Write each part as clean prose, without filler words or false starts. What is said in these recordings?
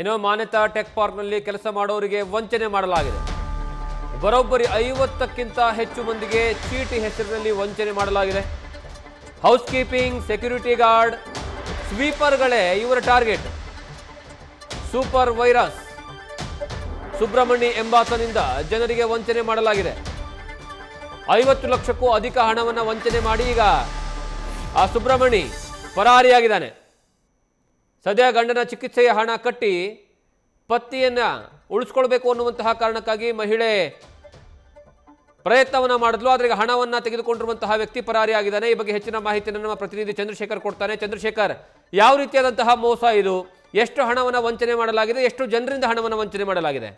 ಏನೋ ಮಾನ್ಯತಾ ಟೆಕ್ ಪಾರ್ಕ್ನಲ್ಲಿ ಕೆಲಸ ಮಾಡೋರಿಗೆ ವಂಚನೆ ಮಾಡಲಾಗಿದೆ. ಬರೋಬ್ಬರಿ 50ಕ್ಕಿಂತ ಹೆಚ್ಚು ಮಂದಿಗೆ ಚೀಟಿ ಹೆಸರಿನಲ್ಲಿ ವಂಚನೆ ಮಾಡಲಾಗಿದೆ. ಹೌಸ್ ಕೀಪಿಂಗ್, ಸೆಕ್ಯೂರಿಟಿ ಗಾರ್ಡ್, ಸ್ವೀಪರ್ಗಳೇ ಇವರ ಟಾರ್ಗೆಟ್. ಸೂಪರ್ ವೈರಸ್ ಸುಬ್ರಹ್ಮಣಿ ಎಂಬಾತನಿಂದ ಜನರಿಗೆ ವಂಚನೆ ಮಾಡಲಾಗಿದೆ. 50 ಲಕ್ಷಕ್ಕೂ ಅಧಿಕ ಹಣವನ್ನು ವಂಚನೆ ಮಾಡಿ ಈಗ ಆ ಸುಬ್ರಹ್ಮಣಿ ಪರಾರಿಯಾಗಿದ್ದಾನೆ. ಸದ್ಯ ಗಂಡನ ಚಿಕಿತ್ಸೆಯ ಹಣ ಕಟ್ಟಿ ಪತಿಯನ್ನು ಉಳಿಸ್ಕೊಳ್ಬೇಕು ಅನ್ನುವಂತಹ ಕಾರಣಕ್ಕಾಗಿ ಮಹಿಳೆ ಪ್ರಯತ್ನವನ್ನು ಮಾಡಿದ್ಲು. ಆದರೆ ಈಗ ಹಣವನ್ನು ತೆಗೆದುಕೊಂಡಿರುವಂತಹ ವ್ಯಕ್ತಿ ಪರಾರಿಯಾಗಿದ್ದಾನೆ. ಈ ಬಗ್ಗೆ ಹೆಚ್ಚಿನ ಮಾಹಿತಿಯನ್ನು ನಮ್ಮ ಪ್ರತಿನಿಧಿ ಚಂದ್ರಶೇಖರ್ ಕೊಡ್ತಾನೆ. ಚಂದ್ರಶೇಖರ್, ಯಾವ ರೀತಿಯಾದಂತಹ ಮೋಸ ಇದು? ಎಷ್ಟು ಹಣವನ್ನು ವಂಚನೆ ಮಾಡಲಾಗಿದೆ? ಎಷ್ಟು ಜನರಿಂದ ಹಣವನ್ನು ವಂಚನೆ ಮಾಡಲಾಗಿದೆ?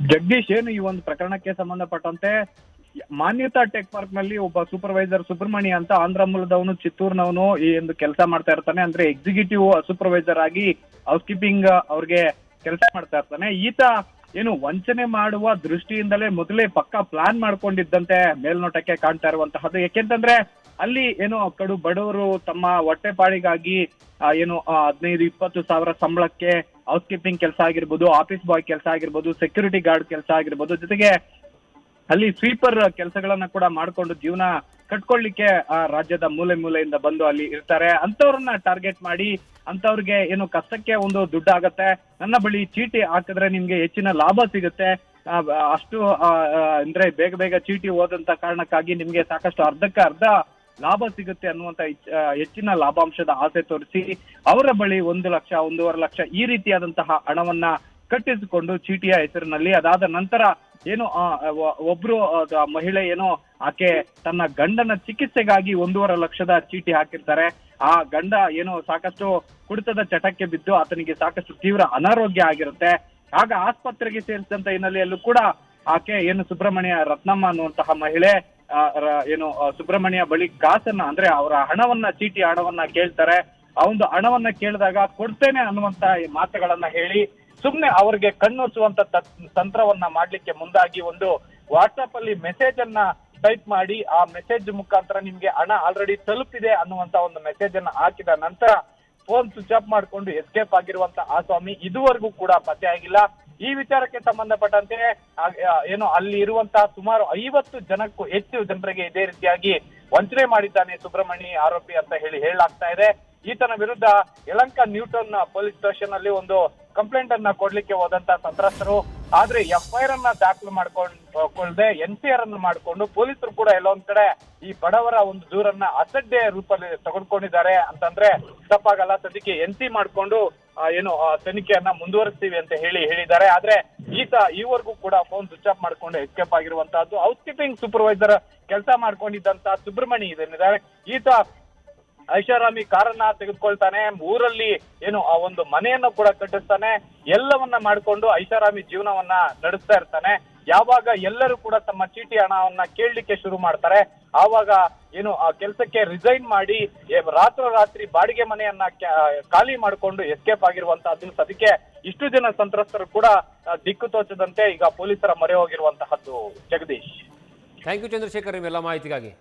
ಜಗದೀಶ್, ಏನು ಈ ಒಂದು ಪ್ರಕರಣಕ್ಕೆ ಸಂಬಂಧಪಟ್ಟಂತೆ ಮಾನ್ಯತಾ ಟೆಕ್ ಪಾರ್ಕ್ ನಲ್ಲಿ ಒಬ್ಬ ಸೂಪರ್ವೈಸರ್ ಸುಬ್ರಹ್ಮಣಿ ಅಂತ ಆಂಧ್ರ ಮೂಲದವನು, ಚಿತ್ತೂರ್ನವನು ಈ ಒಂದು ಕೆಲಸ ಮಾಡ್ತಾ ಇರ್ತಾನೆ. ಅಂದ್ರೆ ಎಕ್ಸಿಕ್ಯೂಟಿವ್ ಸೂಪರ್ವೈಸರ್ ಆಗಿ ಹೌಸ್ ಕೀಪಿಂಗ್ ಅವ್ರಿಗೆ ಕೆಲಸ ಮಾಡ್ತಾ ಇರ್ತಾನೆ. ಈತ ಏನು ವಂಚನೆ ಮಾಡುವ ದೃಷ್ಟಿಯಿಂದಲೇ ಮೊದಲೇ ಪಕ್ಕಾ ಪ್ಲಾನ್ ಮಾಡ್ಕೊಂಡಿದ್ದಂತೆ ಮೇಲ್ನೋಟಕ್ಕೆ ಕಾಣ್ತಾ ಇರುವಂತಹದ್ದು. ಯಾಕೆಂತಂದ್ರೆ ಅಲ್ಲಿ ಏನು ಕಡು ಬಡವರು ತಮ್ಮ ಹೊಟ್ಟೆಪಾಡಿಗಾಗಿ ಏನು 15-20 ಸಾವಿರ ಸಂಬಳಕ್ಕೆ ಹೌಸ್ ಕೀಪಿಂಗ್ ಕೆಲಸ ಆಗಿರ್ಬೋದು, ಆಫೀಸ್ ಬಾಯ್ ಕೆಲಸ ಆಗಿರ್ಬೋದು, ಸೆಕ್ಯೂರಿಟಿ ಗಾರ್ಡ್ ಕೆಲಸ ಆಗಿರ್ಬೋದು, ಜೊತೆಗೆ ಅಲ್ಲಿ ಸ್ವೀಪರ್ ಕೆಲಸಗಳನ್ನ ಕೂಡ ಮಾಡ್ಕೊಂಡು ಜೀವನ ಕಟ್ಕೊಳ್ಳಿಕ್ಕೆ ರಾಜ್ಯದ ಮೂಲೆ ಮೂಲೆಯಿಂದ ಬಂದು ಅಲ್ಲಿ ಇರ್ತಾರೆ. ಅಂತವ್ರನ್ನ ಟಾರ್ಗೆಟ್ ಮಾಡಿ ಅಂತವ್ರಿಗೆ ಏನು ಕಷ್ಟಕ್ಕೆ ಒಂದು ದುಡ್ಡು ಆಗತ್ತೆ, ನನ್ನ ಬಳಿ ಚೀಟಿ ಹಾಕಿದ್ರೆ ನಿಮ್ಗೆ ಹೆಚ್ಚಿನ ಲಾಭ ಸಿಗುತ್ತೆ, ಅಷ್ಟು ಅಂದ್ರೆ ಬೇಗ ಬೇಗ ಚೀಟಿ ಹೋದಂತ ಕಾರಣಕ್ಕಾಗಿ ನಿಮ್ಗೆ ಸಾಕಷ್ಟು ಅರ್ಧಕ್ಕೆ ಅರ್ಧ ಲಾಭ ಸಿಗುತ್ತೆ ಅನ್ನುವಂತ ಹೆಚ್ಚಿನ ಲಾಭಾಂಶದ ಆಸೆ ತೋರಿಸಿ ಅವರ ಬಳಿ 1 ಲಕ್ಷ, 1.5 ಲಕ್ಷ ಈ ರೀತಿಯಾದಂತಹ ಹಣವನ್ನ ಕಟ್ಟಿಸಿಕೊಂಡು ಚೀಟಿಯ ಹೆಸರಿನಲ್ಲಿ, ಅದಾದ ನಂತರ ಏನು ಒಬ್ರು ಮಹಿಳೆ ಏನೋ ಆಕೆ ತನ್ನ ಗಂಡನ ಚಿಕಿತ್ಸೆಗಾಗಿ 1.5 ಲಕ್ಷದ ಚೀಟಿ ಹಾಕಿರ್ತಾರೆ. ಆ ಗಂಡ ಏನೋ ಸಾಕಷ್ಟು ಕುಡಿತದ ಚಟಕ್ಕೆ ಬಿದ್ದು ಆತನಿಗೆ ಸಾಕಷ್ಟು ತೀವ್ರ ಅನಾರೋಗ್ಯ ಆಗಿರುತ್ತೆ. ಆಗ ಆಸ್ಪತ್ರೆಗೆ ಸೇರಿಸಿದಂತ ಹಿನ್ನೆಲೆಯಲ್ಲೂ ಕೂಡ ಆಕೆ ಏನು ಸುಬ್ರಹ್ಮಣ್ಯ ರತ್ನಮ್ಮ ಅನ್ನುವಂತಹ ಮಹಿಳೆ ಏನು ಸುಬ್ರಹ್ಮಣ್ಯ ಬಳಿ ಕಾಸನ್ನ, ಅಂದ್ರೆ ಅವರ ಹಣವನ್ನ, ಚೀಟಿ ಹಣವನ್ನ ಕೇಳ್ತಾರೆ. ಆ ಒಂದು ಹಣವನ್ನ ಕೇಳಿದಾಗ ಕೊಡ್ತೇನೆ ಅನ್ನುವಂತ ಮಾತುಗಳನ್ನ ಹೇಳಿ ಸುಮ್ನೆ ಅವ್ರಿಗೆ ಕಣ್ಣೊಚ್ಚುವಂತ ತಂತ್ರವನ್ನ ಮಾಡ್ಲಿಕ್ಕೆ ಮುಂದಾಗಿ ಒಂದು ವಾಟ್ಸ್ಆಪ್ ಅಲ್ಲಿ ಮೆಸೇಜ್ ಅನ್ನ ಟೈಪ್ ಮಾಡಿ ಆ ಮೆಸೇಜ್ ಮುಖಾಂತರ ನಿಮ್ಗೆ ಹಣ ಆಲ್ರೆಡಿ ತಲುಪಿದೆ ಅನ್ನುವಂತ ಒಂದು ಮೆಸೇಜ್ ಅನ್ನ ಹಾಕಿದ ನಂತರ ಫೋನ್ ಸ್ವಿಚ್ ಆಫ್ ಮಾಡ್ಕೊಂಡು ಎಸ್ಕೇಪ್ ಆಗಿರುವಂತ ಆ ಸ್ವಾಮಿ ಇದುವರೆಗೂ ಕೂಡ ಪತ್ತೆ ಆಗಿಲ್ಲ. ಈ ವಿಚಾರಕ್ಕೆ ಸಂಬಂಧಪಟ್ಟಂತೆ ಏನು ಅಲ್ಲಿ ಇರುವಂತಹ ಸುಮಾರು 50 ಜನಕ್ಕೂ ಹೆಚ್ಚು ಜನರಿಗೆ ಇದೇ ರೀತಿಯಾಗಿ ವಂಚನೆ ಮಾಡಿದ್ದಾನೆ ಸುಬ್ರಹ್ಮಣಿ ಆರೋಪಿ ಅಂತ ಹೇಳಲಾಗ್ತಾ ಇದೆ. ಈತನ ವಿರುದ್ಧ ಯಲಹಂಕ ನ್ಯೂಟನ್ ಪೊಲೀಸ್ ಸ್ಟೇಷನ್ ಅಲ್ಲಿ ಒಂದು ಕಂಪ್ಲೇಂಟ್ ಅನ್ನ ಕೊಡ್ಲಿಕ್ಕೆ ಹೋದಂತ ಸಂತ್ರಸ್ತರು ಆದ್ರೆ FIR ಅನ್ನ ದಾಖಲು ಮಾಡ್ಕೊಳ್ಳದೆ NCR ಅನ್ನು ಮಾಡ್ಕೊಂಡು ಪೊಲೀಸರು ಕೂಡ ಎಲ್ಲೊಂದ್ ಕಡೆ ಈ ಬಡವರ ಒಂದು ದೂರನ್ನ ಅಸಡ್ಡೆ ರೂಪದಲ್ಲಿ ತೆಗೆದುಕೊಂಡಿದ್ದಾರೆ ಅಂತಂದ್ರೆ ತಪ್ಪಾಗಲ್ಲ. ಸದ್ಯಕ್ಕೆ NC ಮಾಡ್ಕೊಂಡು ಏನು ತನಿಖೆಯನ್ನ ಮುಂದುವರಿಸ್ತೀವಿ ಅಂತ ಹೇಳಿದ್ದಾರೆ. ಆದ್ರೆ ಈತ ಈವರೆಗೂ ಕೂಡ ಫೋನ್ ಸ್ವಿಚ್ ಆಫ್ ಮಾಡ್ಕೊಂಡು ಎಸ್ಕೇಪ್ ಆಗಿರುವಂತಹದ್ದು. ಹೌಸ್ ಕೀಪಿಂಗ್ ಸೂಪರ್ವೈಸರ್ ಕೆಲಸ ಮಾಡ್ಕೊಂಡಿದ್ದಂತ ಸುಬ್ರಹ್ಮಣಿ ಇದೇನಿದ್ದಾರೆ, ಈತ ಐಷಾರಾಮಿ ಕಾರನ್ನ ತೆಗೆದುಕೊಳ್ತಾನೆ, ಊರಲ್ಲಿ ಏನು ಆ ಒಂದು ಮನೆಯನ್ನು ಕೂಡ ಕಟ್ಟಿಸ್ತಾನೆ, ಎಲ್ಲವನ್ನ ಮಾಡ್ಕೊಂಡು ಐಷಾರಾಮಿ ಜೀವನವನ್ನ ನಡೆಸ್ತಾ ಇರ್ತಾನೆ. ಯಾವಾಗ ಎಲ್ಲರೂ ಕೂಡ ತಮ್ಮ ಚೀಟಿ ಹಣವನ್ನ ಕೇಳಲಿಕ್ಕೆ ಶುರು ಮಾಡ್ತಾರೆ ಆವಾಗ ಏನು ಆ ಕೆಲಸಕ್ಕೆ ರಿಸೈನ್ ಮಾಡಿ ರಾತ್ರೋರಾತ್ರಿ ಬಾಡಿಗೆ ಮನೆಯನ್ನ ಖಾಲಿ ಮಾಡಿಕೊಂಡು ಎಸ್ಕೇಪ್ ಆಗಿರುವಂತಹದ್ದು. ಸದ್ಯಕ್ಕೆ ಇಷ್ಟು ಜನ ಸಂತ್ರಸ್ತರು ಕೂಡ ದಿಕ್ಕು ತೋಚದಂತೆ ಈಗ ಪೊಲೀಸರ ಮೊರೆ ಹೋಗಿರುವಂತಹದ್ದು. ಜಗದೀಶ್, ಥ್ಯಾಂಕ್ ಯು ಚಂದ್ರಶೇಖರ್, ನಿಮ್ಮೆಲ್ಲ ಮಾಹಿತಿಗಾಗಿ.